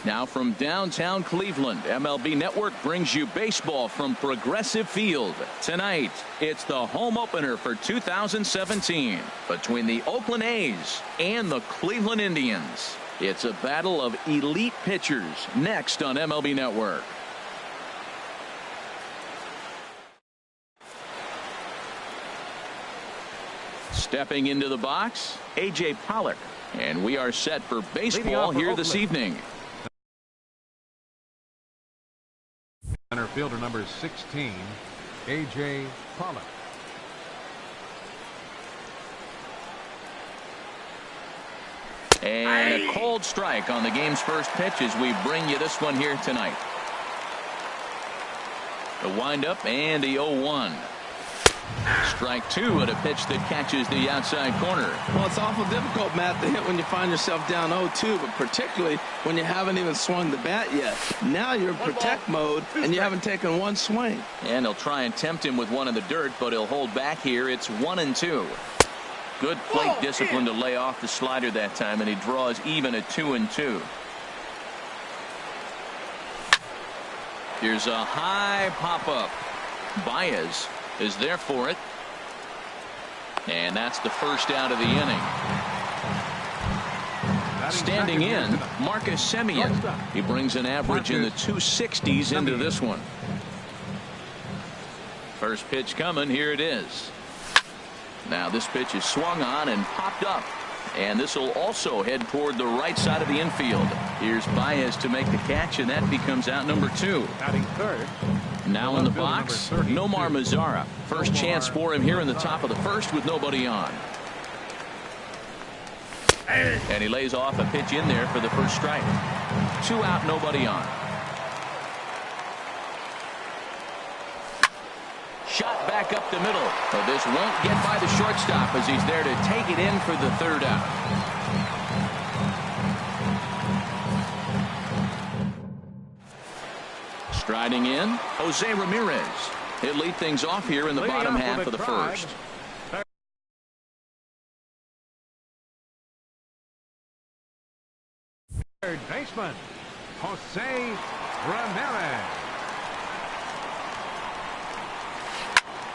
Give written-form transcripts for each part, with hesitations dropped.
Now from downtown Cleveland, MLB Network brings you baseball from Progressive Field. Tonight, it's the home opener for 2017 between the Oakland A's and the Cleveland Indians. It's a battle of elite pitchers next on MLB Network. Stepping into the box, A.J. Pollock. And we are set for baseball here this evening. Center fielder number 16, A.J. Pollock. And a cold strike on the game's first pitch as we bring you this one here tonight. The windup and the 0-1. Strike two at a pitch that catches the outside corner. Well, it's awful difficult, Matt, to hit when you find yourself down 0-2, but particularly when you haven't even swung the bat yet. Now you're in protect mode, and you haven't taken one swing. And he'll try and tempt him with one in the dirt, but he'll hold back here. It's 1-2. Good plate discipline to lay off the slider that time, and he draws even at 2-2. Here's a high pop-up. Baez is there for it. And that's the first out of the inning. Standing in, Marcus Semien. He brings an average in the 260s into this one. First pitch coming. Here it is. Now this pitch is swung on and popped up. And this will also head toward the right side of the infield. Here's Baez to make the catch, and that becomes out number 2. Batting third. Now in the box, Nomar Mazara. First chance for him here in the top of the first with nobody on. And he lays off a pitch in there for the first strike. 2 out, nobody on. Shot back up the middle. But this won't get by the shortstop as he's there to take it in for the third out. Striding in, Jose Ramirez. He'll lead things off here in the bottom half of the first. Third baseman, Jose Ramirez.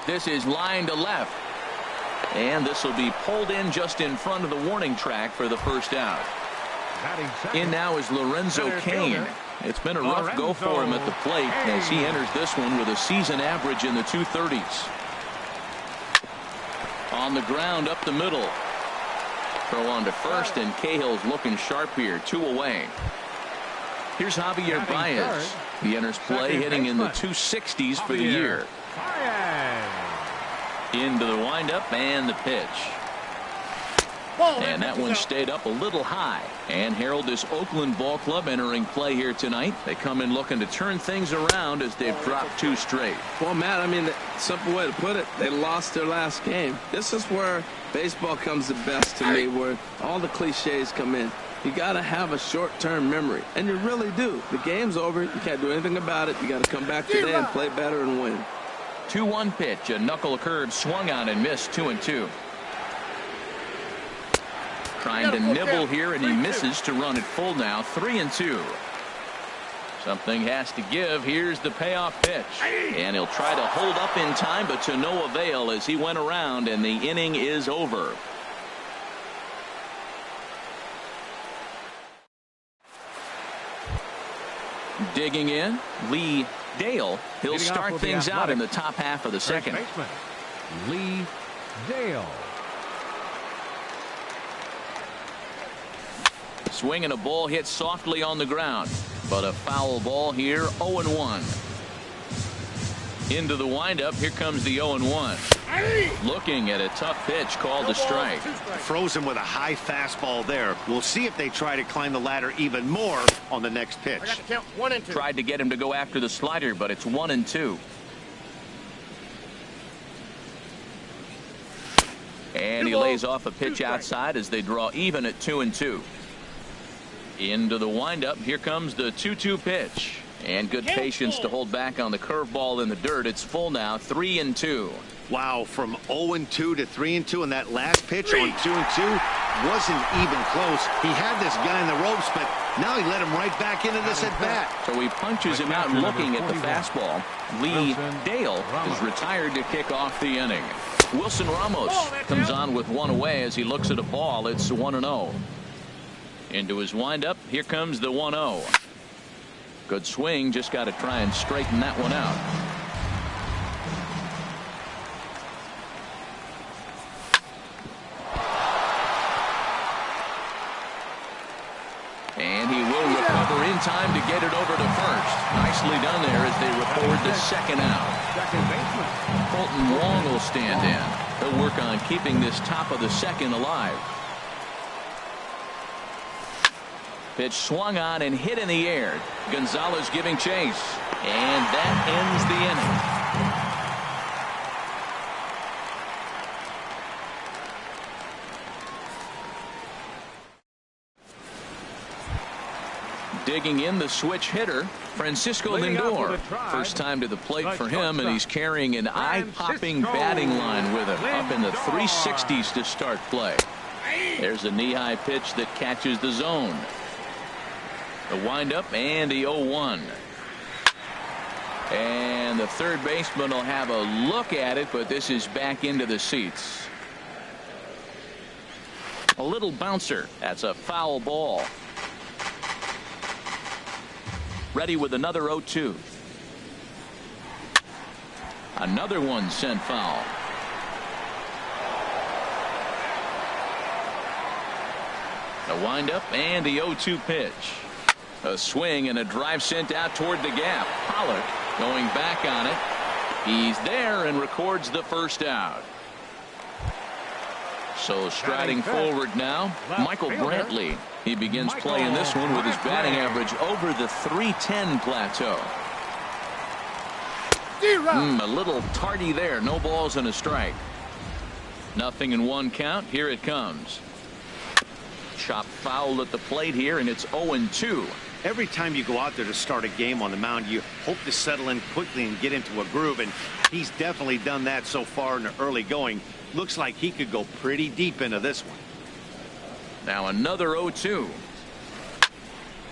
This is line to left. And this will be pulled in just in front of the warning track for the first out. In now is Lorenzo Cain. It's been a rough go for him at the plate as he enters this one with a season average in the 230s. On the ground up the middle. Throw on to first, and Cahill's looking sharp here. 2 away. Here's Javier Baez. He enters play hitting in the 260s for the year. Into the windup and the pitch. And that one stayed up a little high. And herald this Oakland ball club entering play here tonight. They come in looking to turn things around as they've dropped 2 straight. Well, Matt, I mean, the simple way to put it, they lost their last game. This is where baseball comes the best to me, where all the cliches come in. You got to have a short-term memory, and you really do. The game's over. You can't do anything about it. You got to come back today and play better and win. 2-1 pitch. A knuckle curve swung on and missed. 2-2. Trying to nibble here, and he misses to run it full now. 3-2. Something has to give. Here's the payoff pitch. And he'll try to hold up in time, but to no avail as he went around, and the inning is over. Digging in, Lee Dale. He'll start things out in the top half of the second. Lee Dale. Swinging a ball hit softly on the ground, but a foul ball here. 0-1. Into the windup. Here comes the 0-1. Looking at a tough pitch called a strike. Frozen with a high fastball there. We'll see if they try to climb the ladder even more on the next pitch. Tried to get him to go after the slider, but it's 1-2. And he lays off a pitch outside as they draw even at 2-2. Into the windup. Here comes the 2-2 pitch. And good patience to hold back on the curveball in the dirt. It's full now. 3-2. Wow, from 0-2 to 3-2 in that last pitch on 2-2. wasn't even close. He had this guy in the ropes, but now he let him right back into this at bat. So he punches him out looking at the fastball. Lee Dale is retired to kick off the inning. Wilson Ramos comes on with one away as he looks at a ball. It's 1-0. Into his windup. Here comes the 1-0. Good swing. Just got to try and straighten that one out. And he will recover in time to get it over to first. Nicely done there as they record the second out. Second baseman. Colton Wong will stand in. He'll work on keeping this top of the second alive. Pitch swung on and hit in the air. Gonzalez giving chase. And that ends the inning. Digging in the switch hitter, Francisco Lindor. First time to the plate for him, and he's carrying an eye-popping batting line with him. Up in the 360s to start play. There's a knee-high pitch that catches the zone. The windup and the 0-1. And the third baseman will have a look at it, but this is back into the seats. A little bouncer. That's a foul ball. Ready with another 0-2. Another one sent foul. The windup and the 0-2 pitch. A swing and a drive sent out toward the gap. Pollock going back on it. He's there and records the first out. So striding forward now, Michael Brantley. He begins playing this one with his batting average over the 310 plateau. A little tardy there. No balls and a strike. Nothing in one count. Here it comes. Chopped foul at the plate here, and it's 0-2. Every time you go out there to start a game on the mound, you hope to settle in quickly and get into a groove, and he's definitely done that so far in the early going. Looks like he could go pretty deep into this one. Now another 0-2.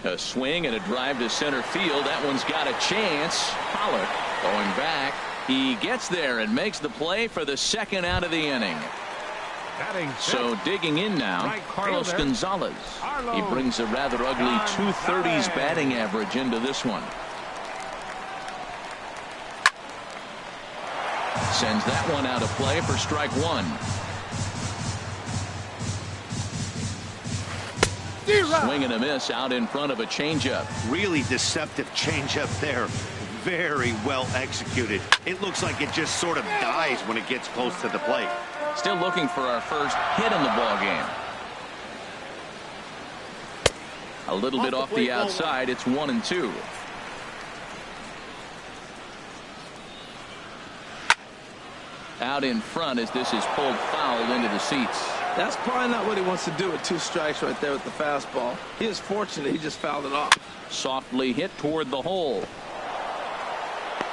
A swing and a drive to center field. That one's got a chance. Pollock going back. He gets there and makes the play for the second out of the inning. So digging in now, Carlos Gonzalez. He brings a rather ugly 230s batting average into this one. Sends that one out of play for strike one. Swing and a miss out in front of a changeup. Really deceptive changeup there. Very well executed. It looks like it just sort of dies when it gets close to the plate. Still looking for our first hit in the ball game. A little bit off the outside. It's 1-2. Out in front as this is pulled foul into the seats. That's probably not what he wants to do with 2 strikes right there with the fastball. He is fortunate he just fouled it off. Softly hit toward the hole.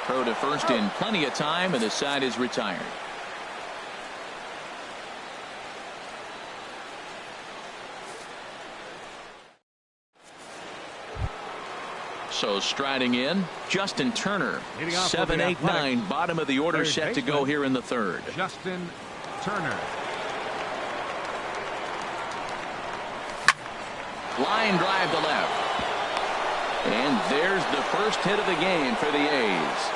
Throw to first in plenty of time, and the side is retired. So striding in, Justin Turner. 7, 8, 9, bottom of the order set to go here in the third. Justin Turner. Line drive to left. And there's the first hit of the game for the A's.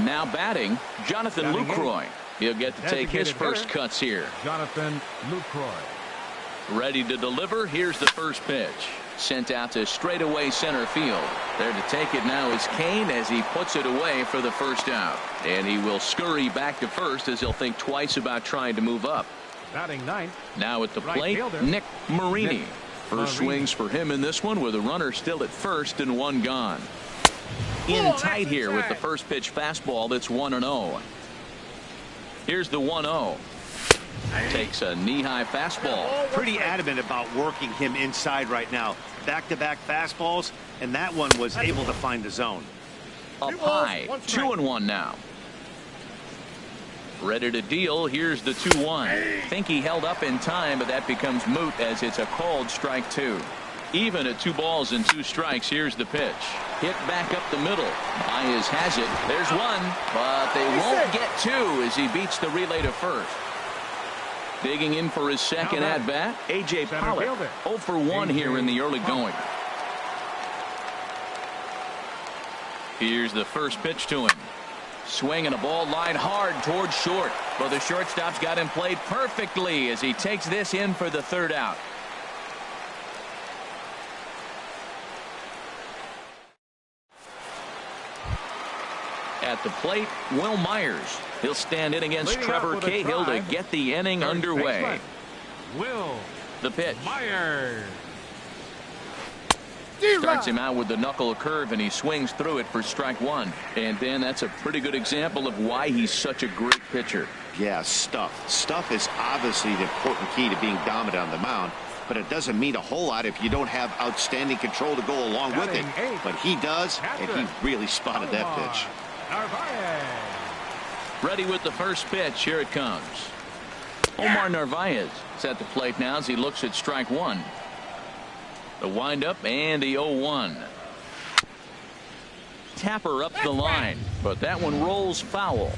Now batting, Jonathan Lucroy. He'll get to take his first cuts here. Jonathan Lucroy. Ready to deliver. Here's the first pitch. Sent out to straightaway center field. There to take it now is Kane as he puts it away for the first out. And he will scurry back to first as he'll think twice about trying to move up. Batting ninth. Now at the plate, Nick Marini. First swings for him in this one with a runner still at first and one gone. In tight here with the first pitch fastball. That's 1-0. Here's the 1-0. Takes a knee-high fastball. Pretty adamant about working him inside right now. Back-to-back fastballs, and that one was able to find the zone. Up high, 2-1 now. Ready to deal. Here's the 2-1. Think he held up in time, but that becomes moot as it's a called strike 2. Even at 2 balls and 2 strikes. Here's the pitch. Hit back up the middle. Baez has it. There's 1, but they won't get 2 as he beats the relay to first. Digging in for his second at bat, A.J. Pollock. 0 for 1 here in the early going. Here's the first pitch to him. Swing and a ball line hard towards short. But the shortstop's got him played perfectly as he takes this in for the 3rd out. At the plate, Will Myers. He'll stand in against Trevor Cahill to get the inning underway. Will the pitch. Myers. Starts him out with the knuckle curve, and he swings through it for strike 1. And Dan, that's a pretty good example of why he's such a great pitcher. Yeah, stuff. Stuff is obviously the important key to being dominant on the mound, but it doesn't mean a whole lot if you don't have outstanding control to go along with it. But he does, and he really spotted that pitch. Ready with the first pitch. Here it comes. Omar Narvaez is at the plate now as he looks at strike 1. The windup and the 0-1. Tapper up the line, but that one rolls foul.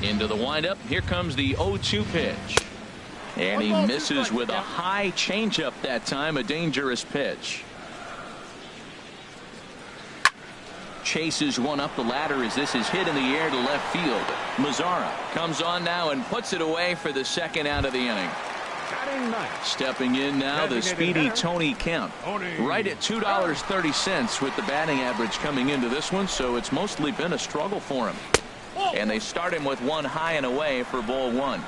Into the windup. Here comes the 0-2 pitch. And he misses with a high changeup that time. A dangerous pitch. Chases one up the ladder as this is hit in the air to left field. Mazzara comes on now and puts it away for the 2nd out of the inning. Stepping in now, the speedy Tony Kemp. Right at $2.30 with the batting average coming into this one, so it's mostly been a struggle for him. And they start him with 1 high and away for ball 1.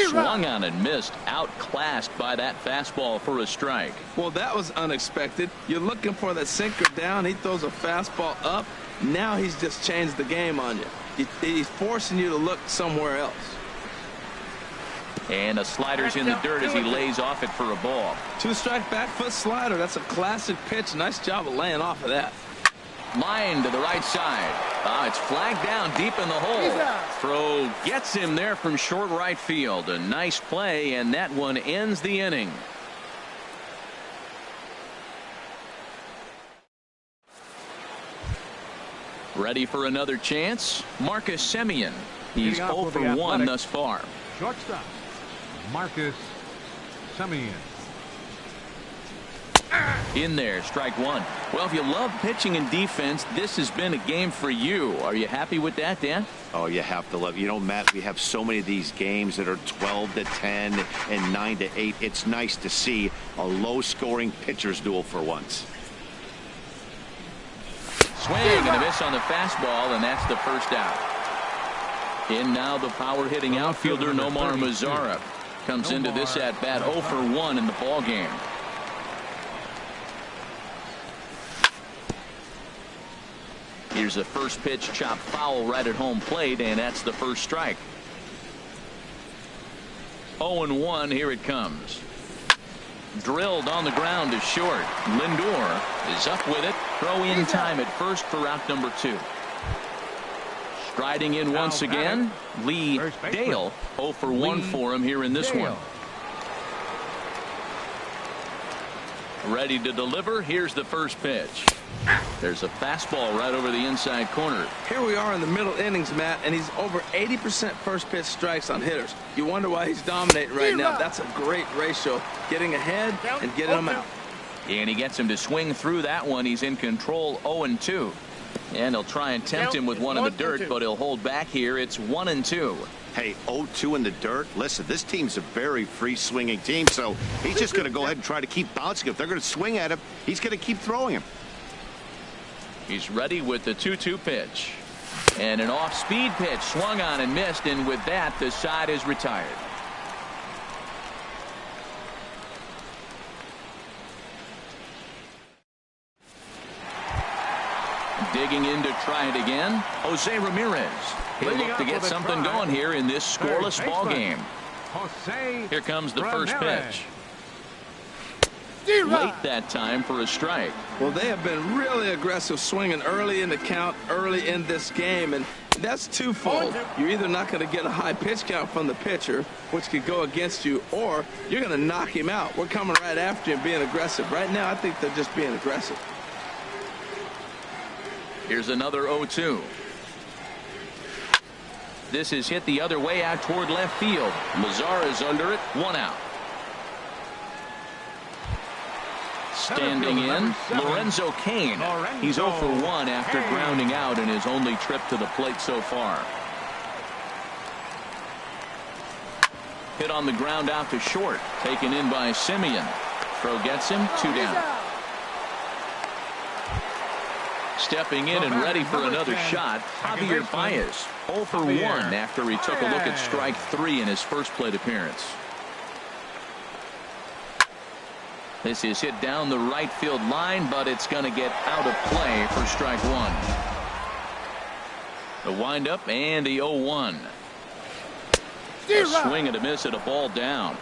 Swung on and missed. Outclassed by that fastball for a strike. Well, that was unexpected. You're looking for that sinker down. He throws a fastball up. Now he's just changed the game on you. He's forcing you to look somewhere else. And a slider's in the dirt as he lays off it for a ball. 2-strike back foot slider. That's a classic pitch. Nice job of laying off of that. Line to the right side. It's flagged down deep in the hole. Throw gets him there from short right field. A nice play, and that one ends the inning. Ready for another chance? Marcus Semien. He's 0 for 1 thus far. Shortstop, Marcus Semien. In there, strike 1. Well, if you love pitching and defense, this has been a game for you. Are you happy with that, Dan? Oh, you have to love. You know, Matt, we have so many of these games that are 12-10 and 9-8. It's nice to see a low-scoring pitcher's duel for once. Swing and a miss on the fastball, and that's the 1st out. In now the power hitting outfielder Nomar Mazzara comes into this at bat 0 for 1 in the ball game. Here's the first pitch, chopped foul right at home plate, and that's the 1st strike. 0-1. Here it comes. Drilled on the ground to short. Lindor is up with it. Throw in time at first for out number 2. Striding in once again, Lee Dale. 0 for 1 for him here in this one. Ready to deliver. Here's the first pitch. There's a fastball right over the inside corner. Here we are in the middle innings, Matt, and he's over 80% first pitch strikes on hitters. You wonder why he's dominating right now. That's a great ratio. Getting ahead and getting them out. And he gets him to swing through that one. He's in control. 0-2. And he'll try and tempt him with one in the dirt, but he'll hold back here. It's 1-2. Hey, 0-2 in the dirt. Listen, this team's a very free-swinging team, so he's just going to go ahead and try to keep bouncing. If they're going to swing at him, he's going to keep throwing him. He's ready with the 2-2 pitch. And an off-speed pitch swung on and missed, and with that, the side is retired. Digging in to try it again, Jose Ramirez. He'll look to get something going here in this scoreless ball game. Here comes the first pitch. late that time for a strike. Well, they have been really aggressive swinging early in the count, early in this game, and that's twofold. You're either not going to get a high pitch count from the pitcher, which could go against you, or you're going to knock him out. We're coming right after him, being aggressive. Right now, I think they're just being aggressive. Here's another 0-2. This is hit the other way out toward left field. Mazar is under it. 1 out. Standing in, Lorenzo Cain. He's 0 for 1 after grounding out in his only trip to the plate so far. Hit on the ground out to short. Taken in by Simeon. Throw gets him. 2 down. Stepping in and ready for another shot, Javier Baez. 0 for 1 after he took a look at strike 3 in his first plate appearance. This is hit down the right field line, but it's going to get out of play for strike 1. The windup and the 0-1. A swing and a miss at a ball down.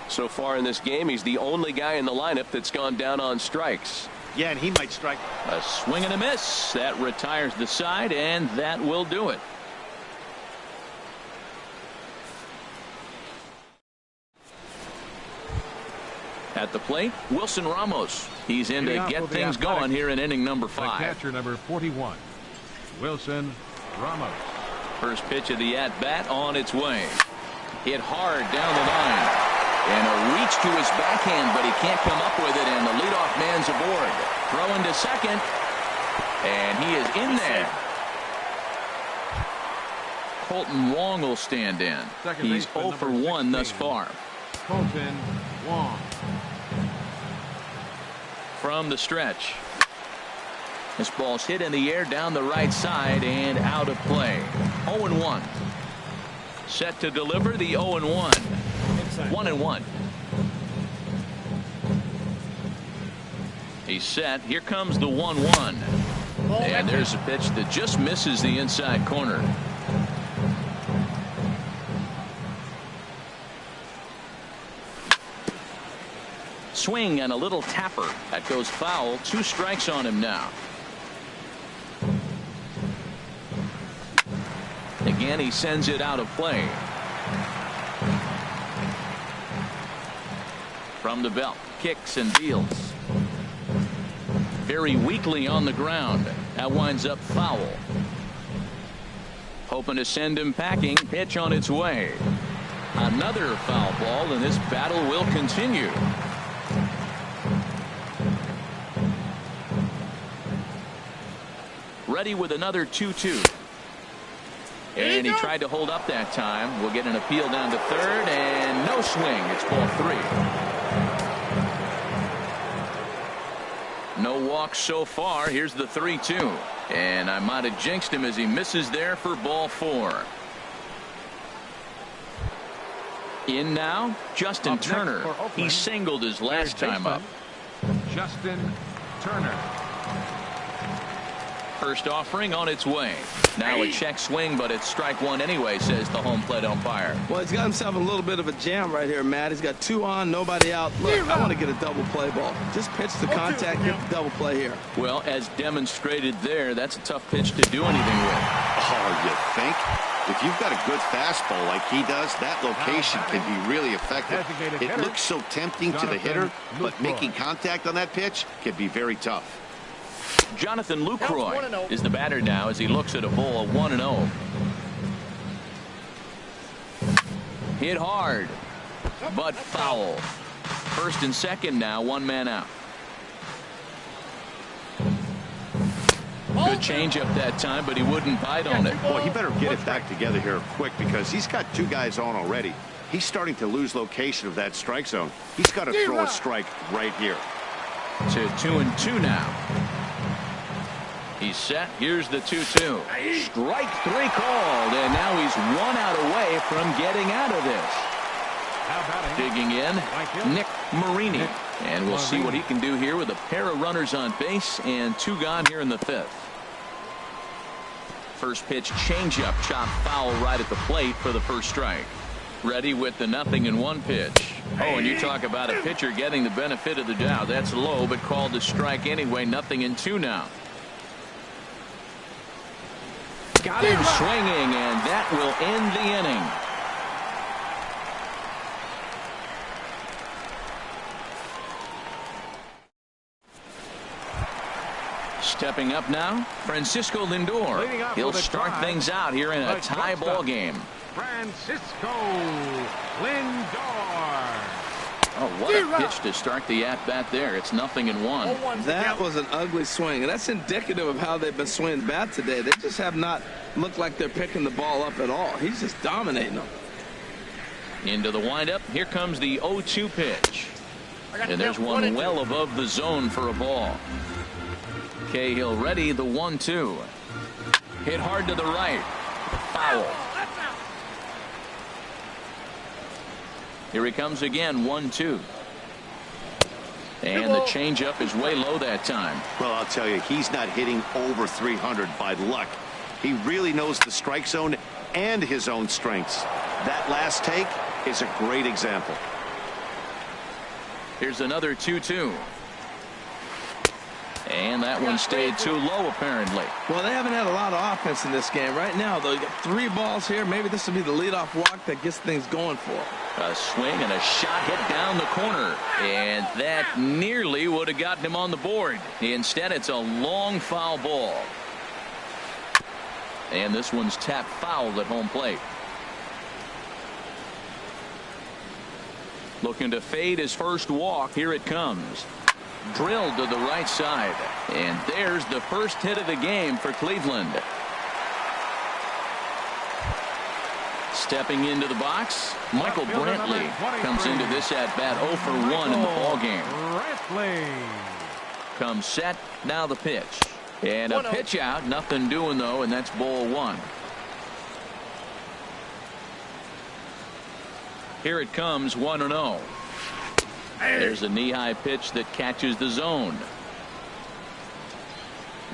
So far in this game, he's the only guy in the lineup that's gone down on strikes. Yeah, and he might strike. A swing and a miss. That retires the side, and that will do it. At the plate, Wilson Ramos. He's in to get things going here in inning number 5. Catcher number 41, Wilson Ramos. First pitch of the at-bat on its way. Hit hard down the line. And a reach to his backhand, but he can't come up with it, and the leadoff man's aboard. Throwing to second, and he is in there. Colton Wong will stand in. He's 0 for 1 thus far. Colton Wong. From the stretch. This ball's hit in the air down the right side and out of play. 0-1. Set to deliver the 0-1. 1-1. He's set. Here comes the 1-1. And there's a pitch that just misses the inside corner. Swing and a little tapper. That goes foul. 2 strikes on him now. Again, he sends it out of play. From the belt, kicks and deals. Very weakly on the ground. That winds up foul. Hoping to send him packing. Pitch on its way. Another foul ball, and this battle will continue. Ready with another 2-2. And he tried to hold up that time. We'll get an appeal down to third, and no swing. It's ball 3. No walks so far. Here's the 3-2. And I might have jinxed him as he misses there for ball 4. In now, Justin Turner. He singled his last time up. Justin Turner. First offering on its way. Now a check swing, but it's strike 1 anyway, says the home plate umpire. Well, he's got himself a little bit of a jam right here, Matt. He's got 2 on, nobody out. Look, I want to get a double play ball. Just pitch the contact, get the double play here. Well, as demonstrated there, that's a tough pitch to do anything with. Oh, you think? If you've got a good fastball like he does, that location can be really effective. It looks so tempting to the hitter, but making contact on that pitch can be very tough. Jonathan Lucroy is the batter now as he looks at a ball of 1-0. Hit hard, but foul. First and second now, 1 man out. Good changeup that time, but he wouldn't bite on it. Boy, he better get it back together here quick because he's got 2 guys on already. He's starting to lose location of that strike zone. He's got to throw a strike right here. To 2-2 now. He's set. Here's the 2-2. Strike 3 called, and now he's 1 out away from getting out of this. Digging in, Nick Marini. And we'll see what he can do here with a pair of runners on base and 2 gone here in the 5th. First pitch changeup, chopped foul right at the plate for the first strike. Ready with the 0-1 pitch. Oh, and you talk about a pitcher getting the benefit of the doubt. That's low, but called a strike anyway. 0-2 now. Got him swinging, and that will end the inning. Stepping up now, Francisco Lindor. He'll start things out here in a tie ball game. Francisco Lindor. Oh, what a pitch to start the at-bat there. It's 0-1. That was an ugly swing, and that's indicative of how they've been swinging bat today. They just have not looked like they're picking the ball up at all. He's just dominating them. Into the windup. Here comes the 0-2 pitch. And there's one well above the zone for a ball. Cahill ready, the 1-2. Hit hard to the right. Foul. Here he comes again, 1-2. And the changeup is way low that time. Well, I'll tell you, he's not hitting over 300 by luck. He really knows the strike zone and his own strengths. That last take is a great example. Here's another 2-2. And that one stayed too low, apparently. Well, they haven't had a lot of offense in this game. Right now, though, you got 3 balls here. Maybe this will be the leadoff walk that gets things going for them. A swing and a shot hit down the corner. And that nearly would have gotten him on the board. Instead, it's a long foul ball. And this one's tapped foul at home plate. Looking to fade his first walk. Here it comes. Drilled to the right side. And there's the first hit of the game for Cleveland. Stepping into the box, Michael Brantley comes into this at bat 0 for 1 in the ball game. Comes set, now the pitch. And a pitch out, nothing doing though, and that's ball 1. Here it comes, 1-0. There's a knee-high pitch that catches the zone.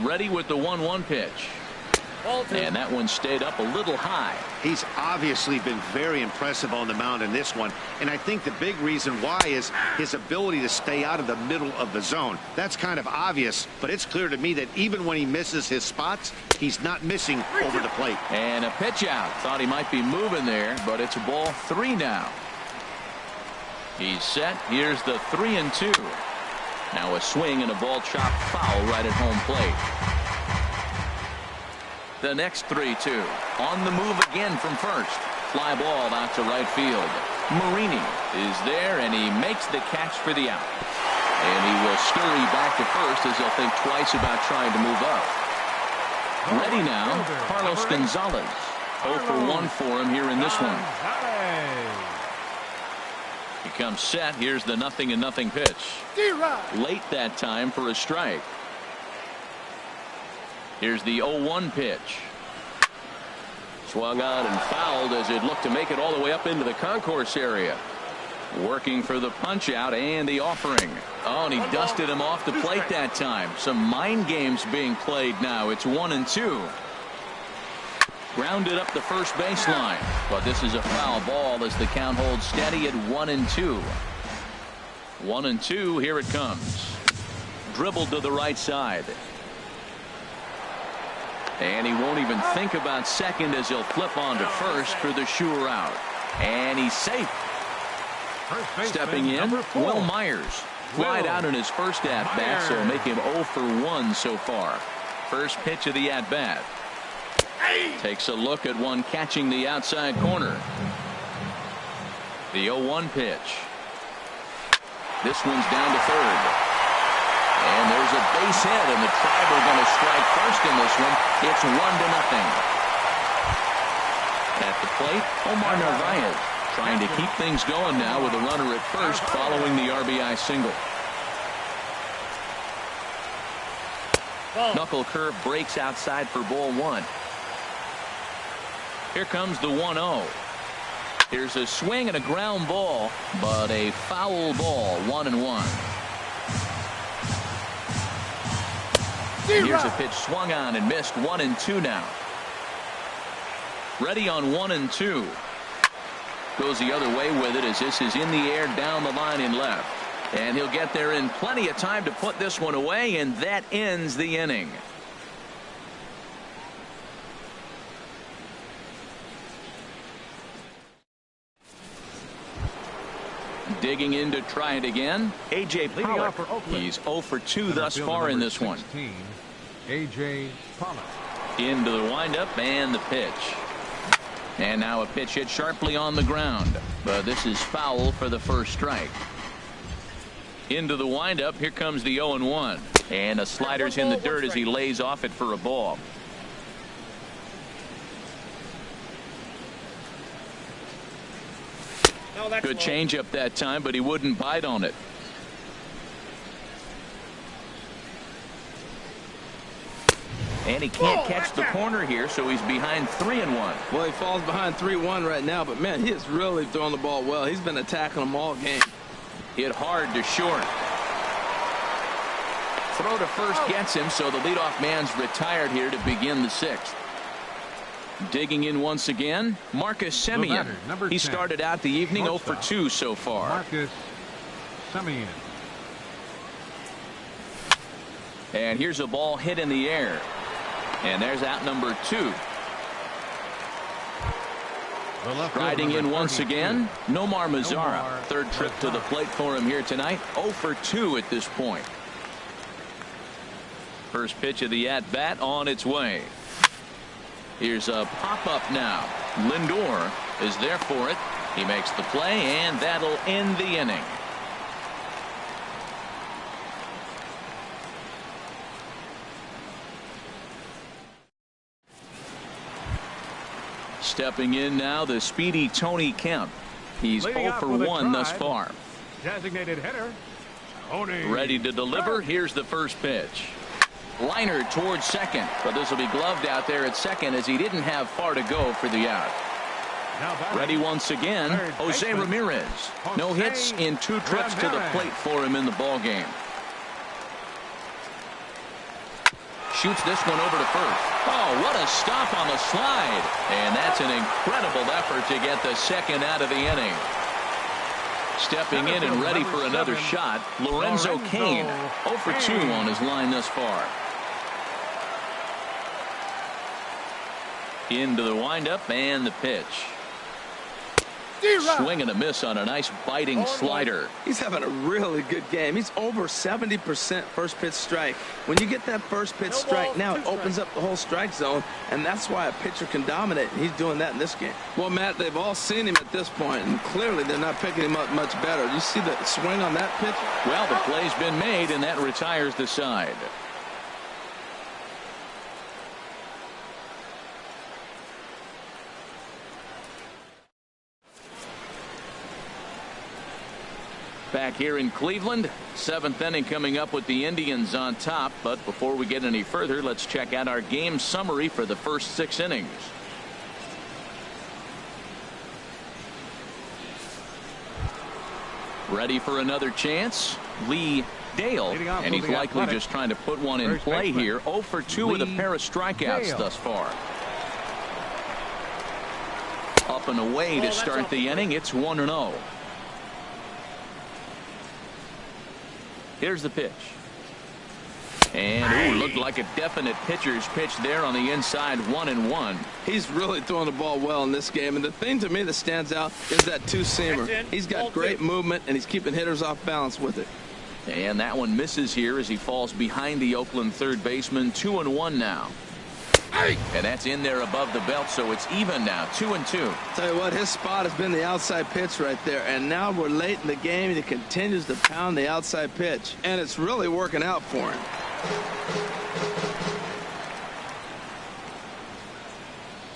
Ready with the 1-1 pitch. And that one stayed up a little high. He's obviously been very impressive on the mound in this one. And I think the big reason why is his ability to stay out of the middle of the zone. That's kind of obvious, but it's clear to me that even when he misses his spots, he's not missing over the plate. And a pitch out. Thought he might be moving there, but it's ball 3 now. He's set. Here's the 3-2. Now a swing and a ball chopped foul right at home plate. The next 3-2. On the move again from first. Fly ball out to right field. Marini is there, and he makes the catch for the out. And he will scurry back to first as he'll think twice about trying to move up. Ready now, Carlos Gonzalez. 0 for 1 for him here in this one. He comes set. Here's the 0-0 pitch. Late that time for a strike. Here's the 0-1 pitch. Swung on and fouled as it looked to make it all the way up into the concourse area. Working for the punch out and the offering. Oh, and he dusted him off the plate that time. Some mind games being played now. It's 1-2. Grounded up the first baseline. But this is a foul ball as the count holds steady at 1-2. 1-2. Here it comes. Dribbled to the right side. And he won't even think about second as he'll flip on to first for the sure out. And he's safe. Stepping in, Will Myers. Flied out in his first at-bat, so make him 0 for 1 so far. First pitch of the at-bat. Takes a look at one catching the outside corner. The 0-1 pitch. This one's down to third. And there's a base hit, and the Tribe are going to strike first in this one. It's 1-0. At the plate, Omar Narvaez trying to keep things going now with a runner at first following the RBI single. Knuckle curve breaks outside for ball 1. Here comes the 1-0. Here's a swing and a ground ball, but a foul ball, 1-1. Here's a pitch swung on and missed, 1-2 now. Ready on 1-2. Goes the other way with it as this is in the air down the line in left. And he'll get there in plenty of time to put this one away, and that ends the inning. Digging in to try it again, A.J. Pollock. He's 0 for 2 thus far in this one. A.J. Pollock. Into the windup and the pitch. And now a pitch hit sharply on the ground. But this is foul for the first strike. Into the windup. Here comes the 0-1. And a slider's in the dirt as he lays off it for a ball. Good changeup that time, but he wouldn't bite on it. And he can't catch the corner here, so he's behind 3-1. Well, he falls behind 3-1 right now, but man, he is really throwing the ball well. He's been attacking them all game. Hit hard to short. Throw to first gets him, so the leadoff man's retired here to begin the 6th. Digging in once again, Marcus Semien. He started out the evening 0 for 2 so far. Marcus Semien. And here's a ball hit in the air. And there's out number 2. Riding in once again, Nomar Mazara. Third trip to the plate for him here tonight. 0 for 2 at this point. First pitch of the at-bat on its way. Here's a pop-up now. Lindor is there for it. He makes the play, and that'll end the inning. Stepping in now, the speedy Tony Kemp. He's 0 for 1 thus far. Designated hitter, Tony. Ready to deliver. Here's the first pitch. Liner towards second, but this will be gloved out there at second as he didn't have far to go for the out. Ready once again, Jose Ramirez. No hits in 2 trips to the plate for him in the ball game. Shoots this one over to first. Oh, what a stop on the slide. And that's an incredible effort to get the second out of the inning. Stepping in and ready for another shot, Lorenzo Cain. 0 for 2 on his line thus far. Into the windup and the pitch. Swing and a miss on a nice biting slider. He's having a really good game. He's over 70% first pitch strike. When you get that first pitch strike, now it opens up the whole strike zone, and that's why a pitcher can dominate. And he's doing that in this game. Well, Matt, they've all seen him at this point, and clearly they're not picking him up much better. You see the swing on that pitch? Well, the play's been made, and that retires the side. Back here in Cleveland, 7th inning coming up with the Indians on top. But before we get any further, let's check out our game summary for the first 6 innings. Ready for another chance, Lee Dale, and he's likely just trying to put one in play here. 0 for 2 with a pair of strikeouts thus far. Up and away to start the inning. It's 1-0. Here's the pitch. And looked like a definite pitcher's pitch there on the inside. 1-1. He's really throwing the ball well in this game. And the thing to me that stands out is that two-seamer. He's got great movement, and he's keeping hitters off balance with it. And that one misses here as he falls behind the Oakland third baseman. 2-1 now. And that's in there above the belt, so it's even now. 2-2. Tell you what, his spot has been the outside pitch right there, and now we're late in the game, and he continues to pound the outside pitch, and it's really working out for him.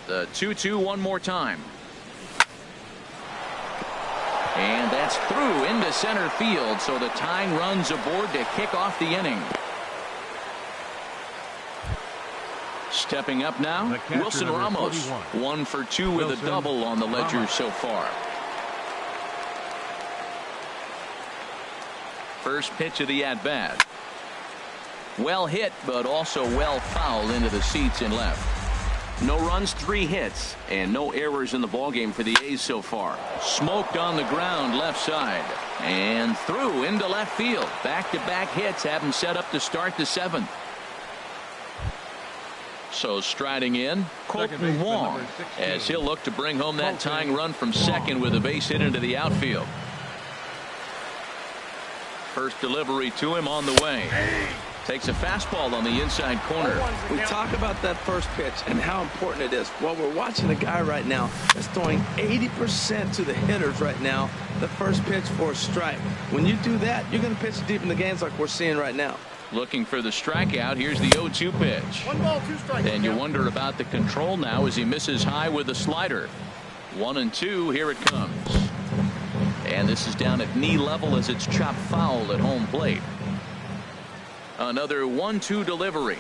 The 2-2 one more time. And that's through into center field, so the tying run's aboard to kick off the inning. Stepping up now, Wilson Ramos. 1 for 2 with a double on the ledger so far. First pitch of the at-bat. Well hit, but also well fouled into the seats in left. No runs, 3 hits, and no errors in the ballgame for the A's so far. Smoked on the ground left side. And through into left field. Back-to-back hits have him set up to start the 7th. So striding in, Colton Wong, as he'll look to bring home that tying run from second with a base hit into the outfield. First delivery to him on the way. Takes a fastball on the inside corner. We talk about that first pitch and how important it is. Well, we're watching a guy right now that's throwing 80% to the hitters right now. The first pitch for a strike. When you do that, you're going to pitch deep in the games like we're seeing right now. Looking for the strikeout. Here's the 0-2 pitch. 1 ball, 2 strikes. And you wonder about the control now as he misses high with a slider. 1-2. Here it comes. And this is down at knee level as it's chopped foul at home plate. Another 1-2 delivery.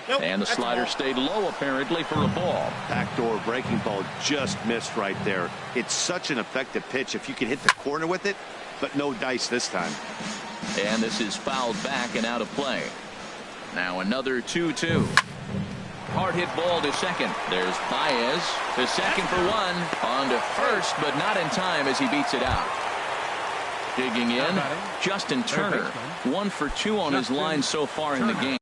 Nope, and the slider stayed low apparently for a ball. Backdoor breaking ball just missed right there. It's such an effective pitch if you can hit the corner with it, but no dice this time. And this is fouled back and out of play. Now another 2-2. Hard hit ball to second. There's Baez to second for 1. On to first, but not in time as he beats it out. Digging in, Justin Turner, 1 for 2 on his line so far in the game.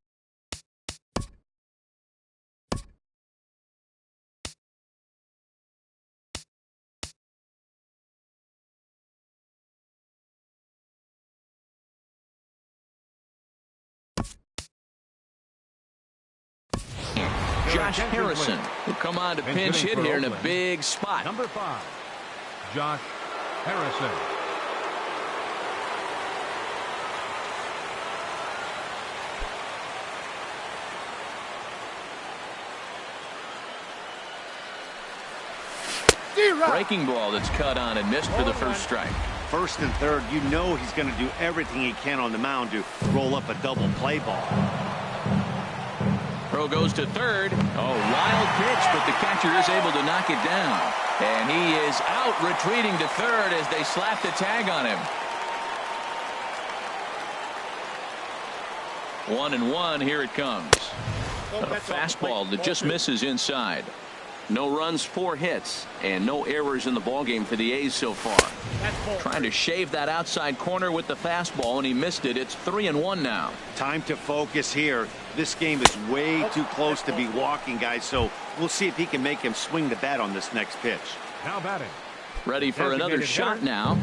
Josh Harrison will come on to pinch hit here in a big spot. Number 5, Josh Harrison. Breaking ball that's cut on and missed for the first strike. First and third, you know he's going to do everything he can on the mound to roll up a double play ball. Throw goes to third. Oh, wild pitch, but the catcher is able to knock it down. And he is out retreating to third as they slap the tag on him. 1-1, here it comes. A fastball that just misses inside. No runs, 4 hits, and no errors in the ballgame for the A's so far. Trying to shave that outside corner with the fastball, and he missed it. It's 3-1 now. Time to focus here. This game is way too close to be walking, guys, so we'll see if he can make him swing the bat on this next pitch. Now batting. Ready for another shot now.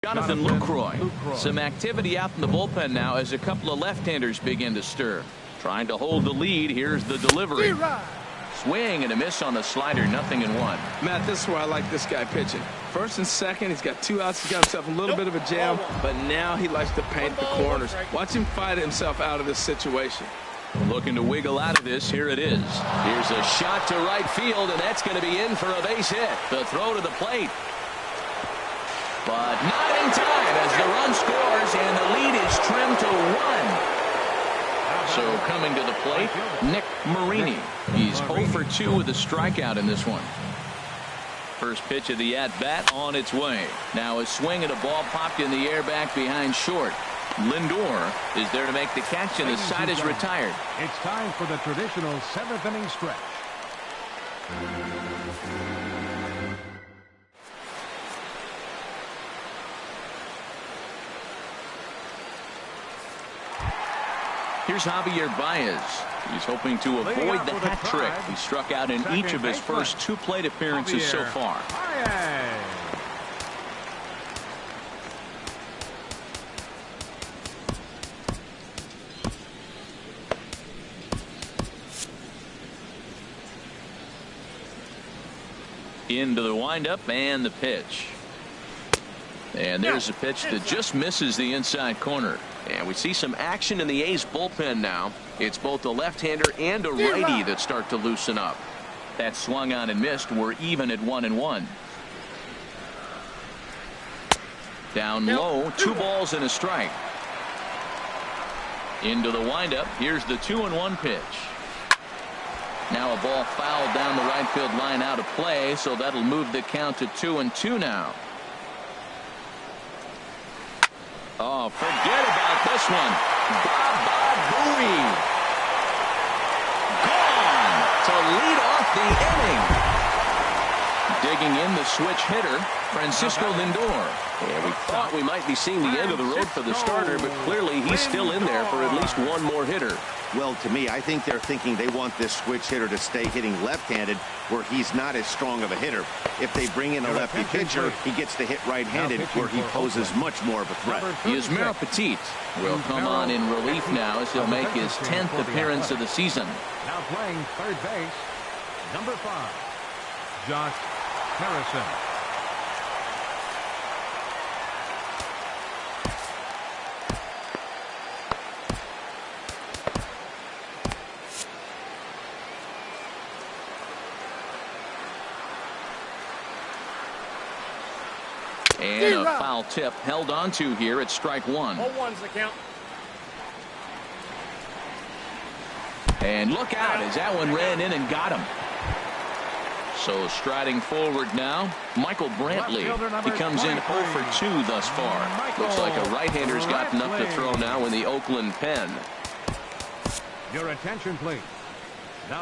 Jonathan Lucroy. Some activity out in the bullpen now as a couple of left-handers begin to stir. Trying to hold the lead. Here's the delivery. Swing and a miss on the slider. 0-1. Matt, this is where I like this guy pitching. First and second, he's got 2 outs. He's got himself a little bit of a jam, but now he likes to paint the corners. Watch him fight himself out of this situation. Looking to wiggle out of this. Here it is. Here's a shot to right field, and that's going to be in for a base hit. The throw to the plate. But not in time as the run scores and the lead is trimmed to 1. So coming to the plate, Nick Marini. He's 0 for 2 with a strikeout in this one. First pitch of the at-bat on its way. Now a swing and a ball popped in the air back behind short. Lindor is there to make the catch, and the side is retired. It's time for the traditional 7th inning stretch. Here's Javier Baez. He's hoping to avoid the hat trick. He struck out in each of his first 2 plate appearances so far. Into the windup and the pitch. And there's a pitch that just misses the inside corner. And we see some action in the A's bullpen now. It's both a left-hander and a righty that start to loosen up. That swung on and missed. We're even at 1-1. Down low, 2 balls and a strike. Into the windup. Here's the 2-1 pitch. Now a ball fouled down the right field line out of play, so that'll move the count to 2-2 now. Oh, forget about this one. Baba Booey. Gone to lead off the inning. Digging in the switch hitter, Francisco Lindor. Yeah, we thought we might be seeing the end of the road for the starter, but clearly he's still in there for at least one more hitter. Well, to me, I think they're thinking they want this switch hitter to stay hitting left-handed where he's not as strong of a hitter. If they bring in a lefty pitcher, he gets to hit right-handed where he poses much more of a threat. Yusmeiro Petit will come on in relief now as he'll make his 10th appearance of the season. Now playing third base, number 5, Josh Harrison. And a foul tip held on to here at strike 1. 0-1's the count. And look out as that one ran in and got him. So striding forward now, Michael Brantley. He comes in 0 for 2 thus far. Looks like a right-hander's got enough to throw now in the Oakland pen. Your attention, please.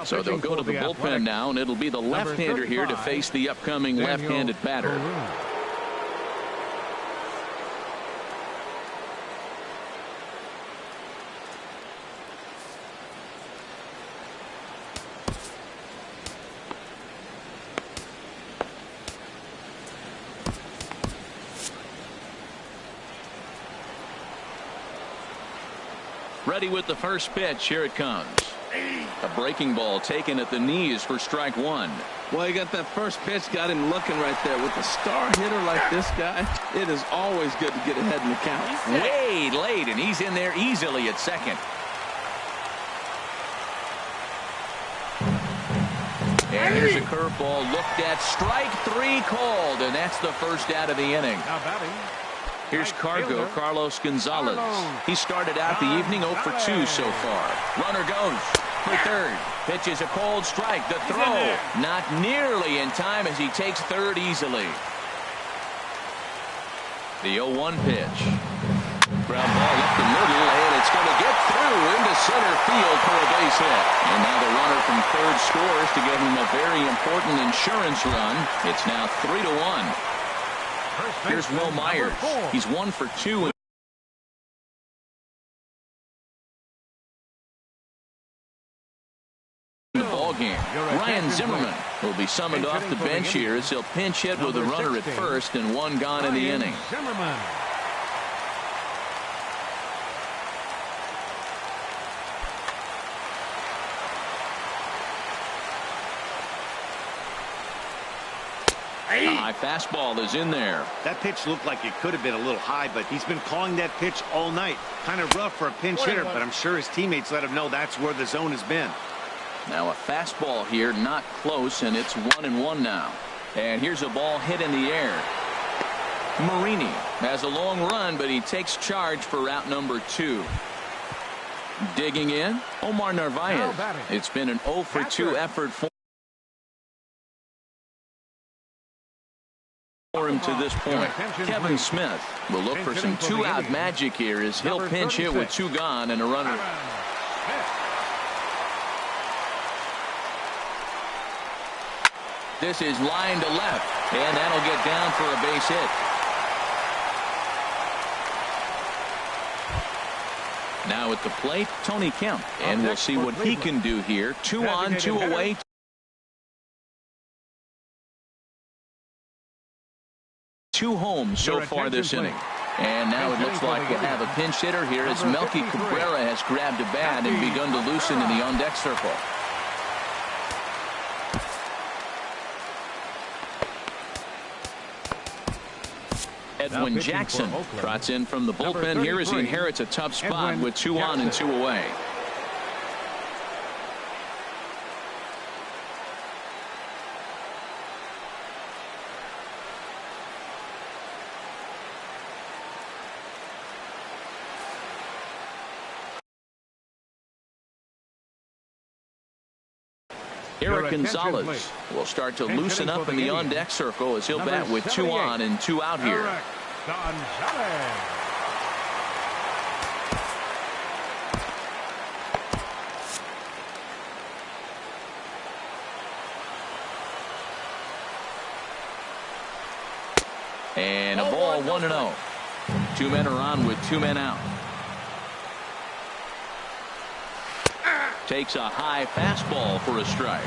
So they'll go to the bullpen now, and it'll be the left-hander here to face the upcoming left-handed batter. Ready with the first pitch. Here it comes. A breaking ball taken at the knees for strike 1. Well, you got that first pitch, got him looking right there. With a star hitter like this guy, it is always good to get ahead in the count. Way late, and he's in there easily at second. And here's a curveball looked at. Strike 3 called, and that's the first out of the inning. Now batting. Here's Carlos Gonzalez. He started out the evening 0 for 2 so far. Runner goes for third. Pitches a cold strike. The throw not nearly in time as he takes third easily. The 0-1 pitch. Ground ball up the middle, and it's going to get through into center field for a base hit. And now the runner from third scores to give him a very important insurance run. It's now 3-1. Here's Will Myers. He's 1 for 2 in the ball game. Ryan Zimmerman will be summoned off the bench here as he'll pinch hit with a runner at first and 1 gone in the inning. A high fastball is in there. That pitch looked like it could have been a little high, but he's been calling that pitch all night. Kind of rough for a pinch hitter, but I'm sure his teammates let him know that's where the zone has been. Now a fastball here, not close, and it's 1-1 now. And here's a ball hit in the air. Marini has a long run, but he takes charge for route number 2. Digging in, Omar Narvaez. It's been an 0 for 2 effort for him to this point. Kevin Smith will look for some 2-out magic here as he'll pinch hit with 2 gone and a runner. This is line to left, and that'll get down for a base hit. Now at the plate, Tony Kemp, and we'll see what he can do here. 2 on, 2 away. 2 home so far this inning. And now it looks like we'll have a pinch hitter here as Melky Cabrera has grabbed a bat and begun to loosen in the on-deck circle. Edwin Jackson trots in from the bullpen here as he inherits a tough spot with 2 on and 2 away. Eric Gonzalez will start to loosen up in the on-deck circle as he'll bat with 2 on and 2 out here. Eric Gonzalez. And a ball, 1-0. 2 men are on with 2 men out. Takes a high fastball for a strike.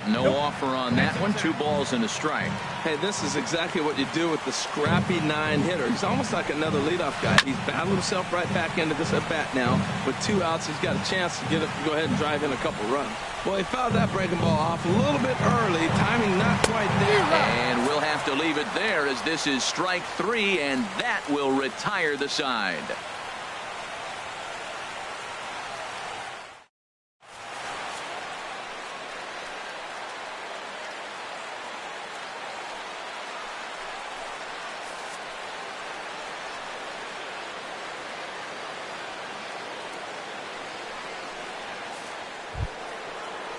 No offer on that one. 2 balls and a strike. Hey, this is exactly what you do with the scrappy 9 hitter. He's almost like another leadoff guy. He's battled himself right back into this at bat now. With 2 outs, he's got a chance to go ahead and drive in a couple runs. Well, he fouled that breaking ball off a little bit early. Timing not quite there. And we'll have to leave it there as this is strike 3, and that will retire the side.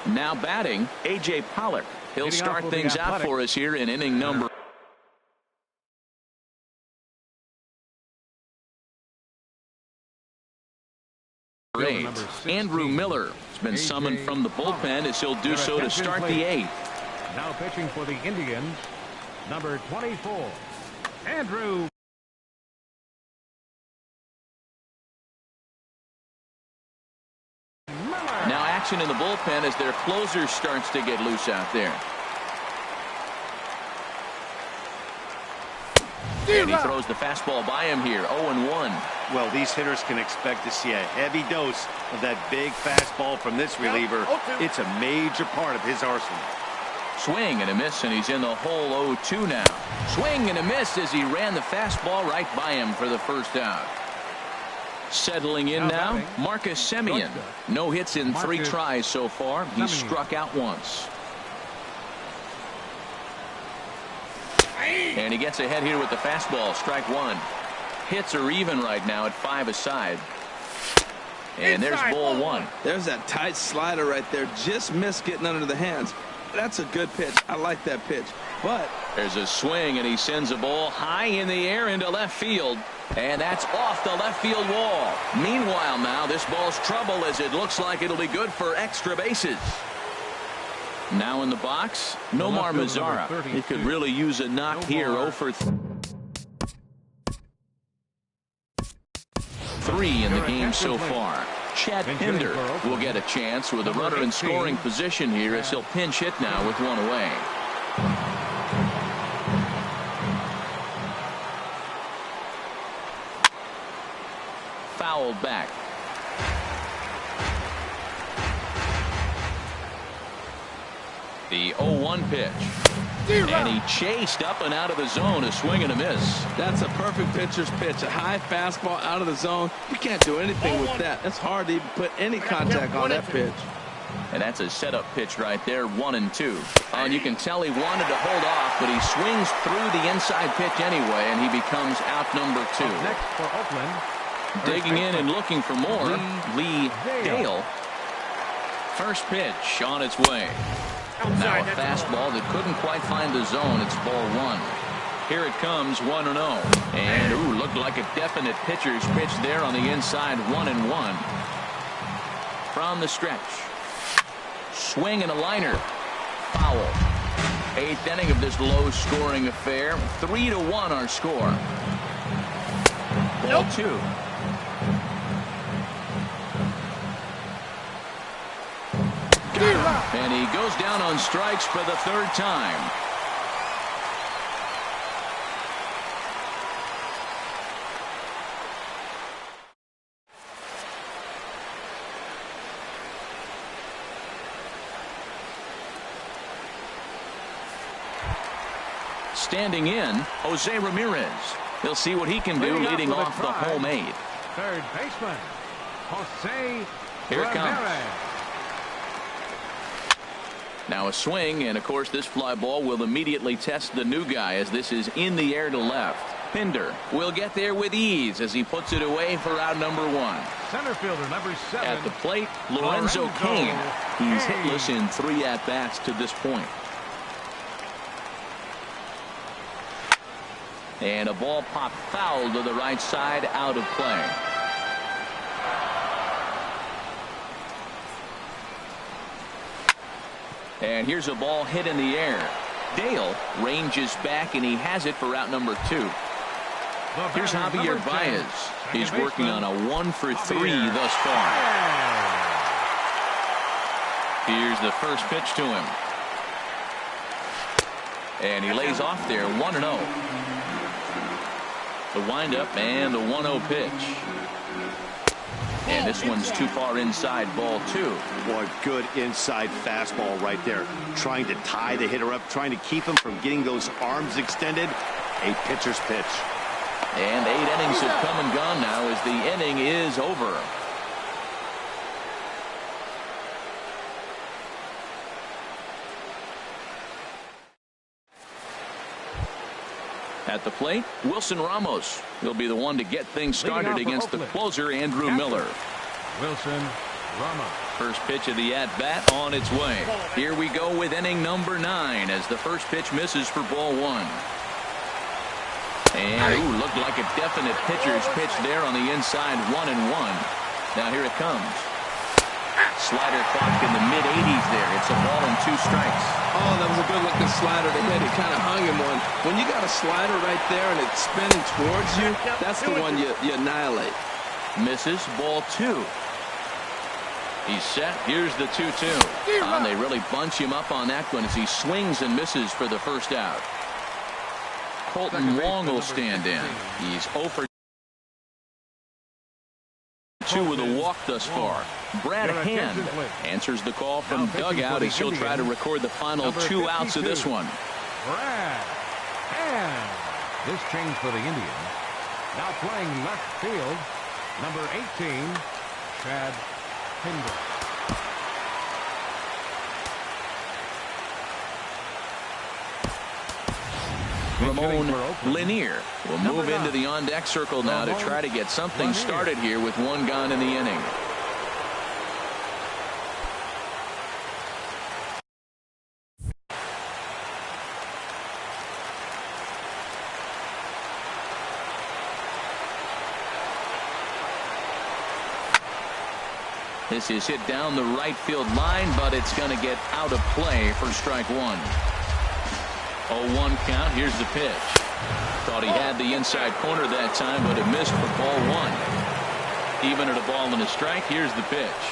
Now batting, A.J. Pollock. He'll start things out for us here in inning number. Andrew Miller has been summoned from the bullpen as he'll do so to start the 8th. Now pitching for the Indians, number 24, Andrew. Now action in the bullpen as their closer starts to get loose out there. And he throws the fastball by him here, 0-1. Well, these hitters can expect to see a heavy dose of that big fastball from this reliever. It's a major part of his arsenal. Swing and a miss, and he's in the hole 0-2 now. Swing and a miss as he ran the fastball right by him for the first out. Settling in now, Marcus Semien. No hits in 3 tries so far. He's struck out once. And he gets ahead here with the fastball, strike 1. Hits are even right now at 5 aside. And there's ball 1. There's that tight slider right there. Just missed getting under the hands. That's a good pitch. I like that pitch. But there's a swing, and he sends a ball high in the air into left field. And that's off the left field wall. Meanwhile now, this ball's trouble as it looks like it'll be good for extra bases. Now in the box, Nomar Mazara. He could really use a knock here. 0 for 3 in the game so far. Chad Pinder will get a chance with a runner in scoring position here as he'll pinch hit now with 1 away. Fouled back. The 0-1 pitch. And he chased up and out of the zone, a swing and a miss. That's a perfect pitcher's pitch. A high fastball out of the zone. You can't do anything with that. It's hard to even put any contact on that pitch. And that's a setup pitch right there, 1-2. And you can tell he wanted to hold off, but he swings through the inside pitch anyway, and he becomes out number 2. Next for Oakland, digging in and looking for more, Lee Dale. First pitch on its way. Now a fastball that couldn't quite find the zone. It's ball 1. Here it comes, 1-0. And ooh, looked like a definite pitcher's pitch there on the inside, 1-1. From the stretch. Swing and a liner. Foul. 8th inning of this low-scoring affair. 3-1 our score. Ball 2. And he goes down on strikes for the 3rd time. Standing in, Jose Ramirez. He'll see what he can do leading off the home 8th. Third baseman, Jose Here it comes. Ramirez. Now a swing, and of course this fly ball will immediately test the new guy as this is in the air to left. Pinder will get there with ease as he puts it away for out number 1. Center fielder number 7. At the plate, Lorenzo Cain. He's hitless in 3 at-bats to this point. And a ball popped foul to the right side, out of play. And here's a ball hit in the air. Dale ranges back, and he has it for out number 2. Here's Javier Baez. He's working on a 1-for-3 thus far. Here's the first pitch to him. And he lays off there, 1-0. The windup and the 1-0 pitch. And this one's too far inside, ball 2. Boy, good inside fastball right there. Trying to tie the hitter up, trying to keep him from getting those arms extended. A pitcher's pitch. And 8 innings have come and gone now as the inning is over. At the plate, Wilson Ramos will be the one to get things started against the closer, Andrew Miller. Wilson Ramos. First pitch of the at-bat on its way. Here we go with inning number 9 as the first pitch misses for ball 1. And looked like a definite pitcher's pitch there on the inside, 1-1. Now here it comes. Slider clocked in the mid-80s there. It's a ball and 2 strikes. Oh, that was a good-looking slider to hit. He kind of hung him one. When you got a slider right there and it's spinning towards you, that's the one you annihilate. Misses, ball 2. He's set. Here's the 2-2. And they really bunch him up on that one as he swings and misses for the first out. Colton Wong will stand in. He's 0 for 2 with a walk thus far. Brad Hand answers the call from dugout as he'll try to record the final 2 outs of this one. Brad Hand. This change for the Indians. Now playing left field, number 18, Chad Pinder. Ramon Lanier will move into the on-deck circle now to try to get something started here with 1 gone in the inning. This is hit down the right field line, but it's going to get out of play for strike 1. 0-1 count. Here's the pitch. Thought he had the inside corner that time, but it missed for ball 1. Even at a ball and a strike. Here's the pitch.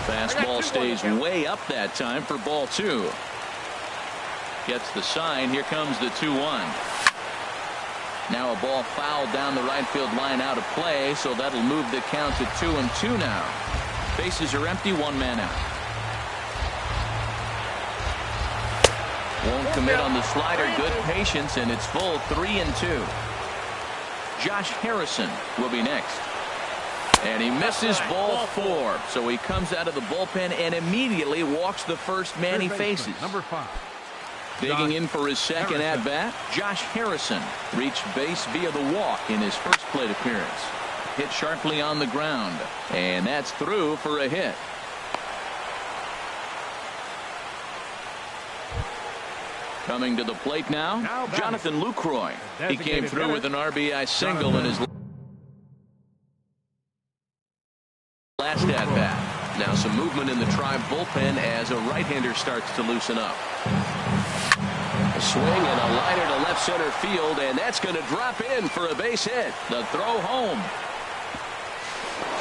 Fastball stays way up that time for ball 2. Gets the sign. Here comes the 2-1. Now a ball fouled down the right field line, out of play, so that'll move the count to 2-2 now. Bases are empty, 1 man out. Won't commit on the slider. Good patience, and it's full, 3-2. Josh Harrison will be next. And he misses ball 4. So he comes out of the bullpen and immediately walks the first man he faces. Number 5. Digging in for his second at-bat, Josh Harrison reached base via the walk in his first plate appearance. Hit sharply on the ground, and that's through for a hit. Coming to the plate now, Jonathan Lucroy. He came through with an RBI single in his last at-bat. Now some movement in the Tribe bullpen as a right-hander starts to loosen up. A swing and a liner to left center field, and that's going to drop in for a base hit. The throw home.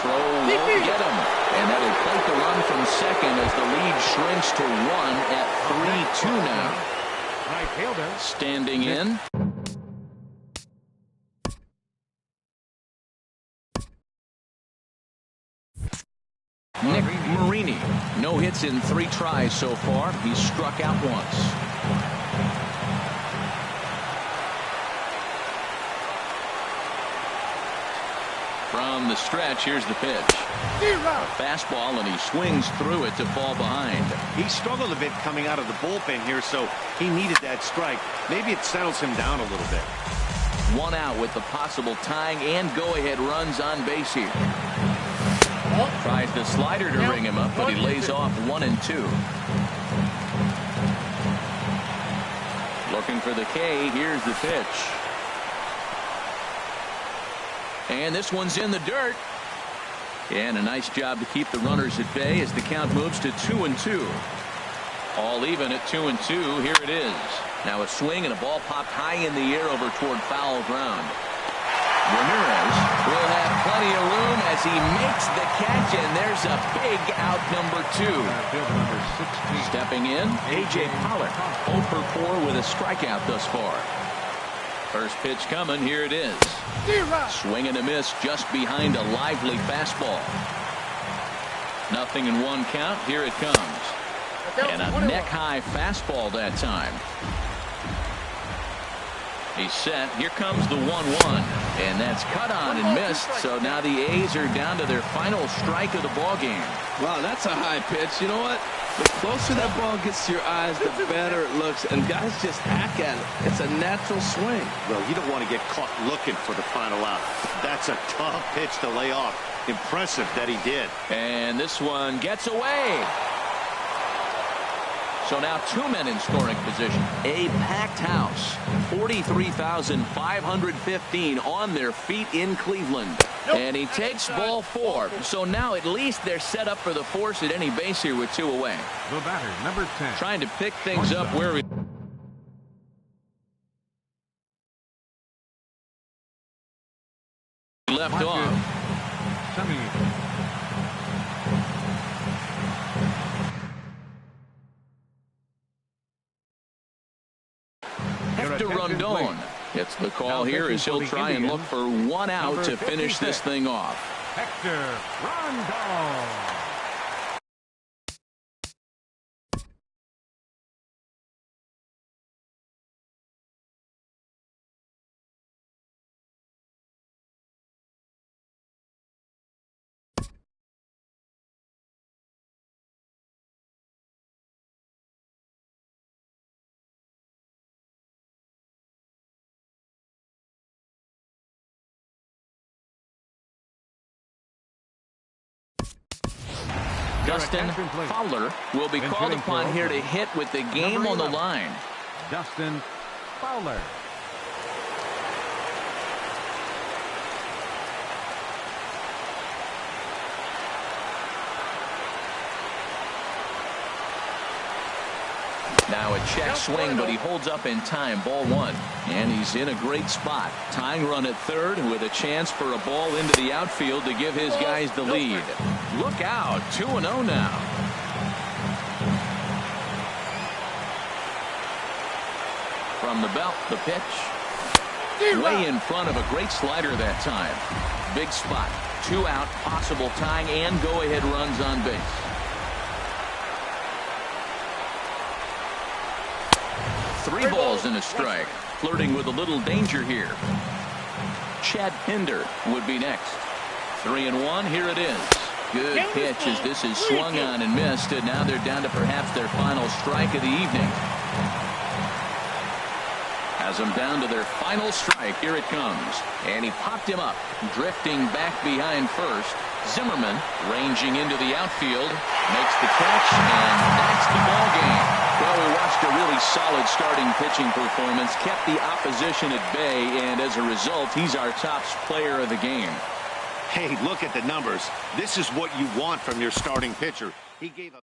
Throw won't get him, and that'll plate the run from second as the lead shrinks to 1 at 3-2 now. Right fielder standing in. Nick Marini. No hits in 3 tries so far. He's struck out once. From the stretch, here's the pitch. A fastball, and he swings through it to fall behind. He struggled a bit coming out of the bullpen here, so he needed that strike. Maybe it settles him down a little bit. one out with the possible tying and go-ahead runs on base here. Tries the slider to ring him up, but he lays off 1-2. Looking for the K. Here's the pitch. And this one's in the dirt. And a nice job to keep the runners at bay as the count moves to 2-2. All even at 2-2. Here it is. Now a swing and a ball popped high in the air over toward foul ground. Ramirez will have plenty of room as he makes the catch, and there's a big out number 2. Stepping in, A.J. Pollock, 0 for 4 with a strikeout thus far. First pitch coming, here it is. Swing and a miss just behind a lively fastball. Nothing in 1 count, here it comes. And a neck-high fastball that time. He's set. Here comes the 1-1. And that's cut on and missed. So now the A's are down to their final strike of the ball game. Wow, that's a high pitch. You know what? The closer that ball gets to your eyes, the better it looks. And guys just hack at it. It's a natural swing. Well, you don't want to get caught looking for the final out. That's a tough pitch to lay off. Impressive that he did. And this one gets away. So now 2 men in scoring position. A packed house. 43,515 on their feet in Cleveland. And he takes ball 4. So now at least they're set up for the force at any base here with 2 away. The batter, number 10. Trying to pick things up where he left off. Hector Rondon gets the call here as he'll try and look for 1 out to finish this thing off. Hector Rondon. Dustin Fowler will be called upon here to hit with the game on the line. Dustin Fowler. Now a check swing, but he holds up in time. Ball 1. And he's in a great spot. Tying run at third with a chance for a ball into the outfield to give his guys the lead. Look out. 2-0 now. From the belt, the pitch. Way in front of a great slider that time. Big spot. 2 out, possible tying and go-ahead runs on base. Three balls and a strike. Flirting with a little danger here. Chad Pinder would be next. 3-1. Here it is. Good pitch as this is swung on and missed. And now they're down to perhaps their final strike of the evening. Has them down to their final strike. Here it comes. And he popped him up. Drifting back behind first. Zimmerman ranging into the outfield. Makes the catch. And that's the ball game. Well, we watched a really solid starting pitching performance, kept the opposition at bay, and as a result, he's our top player of the game. Hey, look at the numbers. This is what you want from your starting pitcher. He gave up